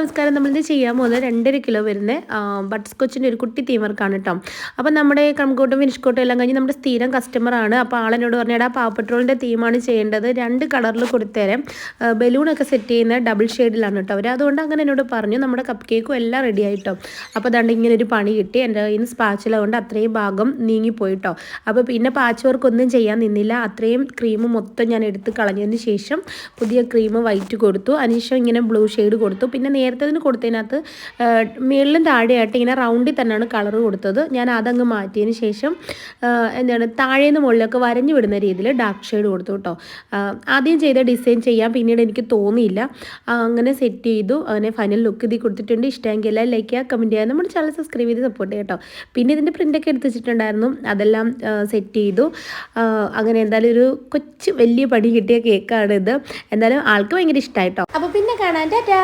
നമസ്കാരം. നമ്മളിത് ചെയ്യാൻ പോകുന്നത് 2.5 കിലോ വരുന്ന ബട്ടർ സ്കോച്ചിൻ്റെ ഒരു കുട്ടി തീം വർക്കാണ് കേട്ടോ. അപ്പോൾ നമ്മുടെ കംകോട്ടും ഫിനിഷ് കോട്ടും എല്ലാം കഴിഞ്ഞ് നമ്മുടെ സ്ഥിരം കസ്റ്റമറാണ്. അപ്പോൾ ആളെന്നോട് പറഞ്ഞാൽ ആ പാവപ്പെട്രോളിൻ്റെ തീമാണ് ചെയ്യേണ്ടത്, 2 കളറിൽ കൊടുത്തേരാം, ബലൂണൊക്കെ സെറ്റ് ചെയ്യുന്ന ഡബിൾ ഷെയ്ഡിലാണ് കേട്ടോ അവർ. അതുകൊണ്ട് അങ്ങനെ എന്നോട് പറഞ്ഞു. നമ്മുടെ കപ്പ് കേക്കും എല്ലാം റെഡി ആയിട്ടോ. അപ്പോൾ അതുകൊണ്ട് ഇങ്ങനെ ഒരു പണി കിട്ടി. എൻ്റെ കയ്യിൽ നിന്ന് സ്പാച്ചില കൊണ്ട് അത്രയും ഭാഗം നീങ്ങിപ്പോയിട്ടോ. അപ്പോൾ പിന്നെ പാച്ച് വർക്കൊന്നും ചെയ്യാൻ നിന്നില്ല. അത്രയും ക്രീം മൊത്തം ഞാൻ എടുത്ത് കളഞ്ഞതിന് ശേഷം പുതിയ ക്രീം വൈറ്റ് കൊടുത്തു. അതിനുശേഷം ഇങ്ങനെ ബ്ലൂ ഷെയ്ഡ് കൊടുത്തു. പിന്നെ നേരത്തെ അതിന് കൊടുത്തതിനകത്ത് മുകളിലും താഴെയായിട്ട് ഇങ്ങനെ റൗണ്ടിൽ തന്നെയാണ് കളർ കൊടുത്തത്. ഞാൻ അതങ്ങ് മാറ്റിയതിന് ശേഷം എന്താണ് താഴേന്ന് മുകളിലൊക്കെ വരഞ്ഞു വിടുന്ന രീതിയിൽ ഡാർക്ക് ഷെയ്ഡ് കൊടുത്തു കേട്ടോ. ആദ്യം ചെയ്ത ഡിസൈൻ ചെയ്യാൻ പിന്നീട് എനിക്ക് തോന്നിയില്ല. അങ്ങനെ സെറ്റ് ചെയ്തു. അങ്ങനെ ഫൈനൽ ലുക്ക് ഇതിൽ കൊടുത്തിട്ടുണ്ട്. ഇഷ്ടമെങ്കിൽ എല്ലാം ലൈക്ക് ചെയ്യുക, കമൻറ്റ് ചെയ്യുക, നമ്മുടെ ചാനൽ സബ്സ്ക്രൈബ് ചെയ്ത് സപ്പോർട്ട് ചെയ്യാം കേട്ടോ. പിന്നെ ഇതിൻ്റെ പ്രിൻ്റൊക്കെ എടുത്ത് വെച്ചിട്ടുണ്ടായിരുന്നു, അതെല്ലാം സെറ്റ് ചെയ്തു. അങ്ങനെ എന്തായാലും ഒരു കൊച്ചു വലിയ പണി കിട്ടിയ കേക്കാണ് ഇത്. എന്തായാലും ആൾക്ക് ഭയങ്കര ഇഷ്ടമായിട്ടോ. അപ്പോൾ പിന്നെ കാണാൻ ടാറ്റാ.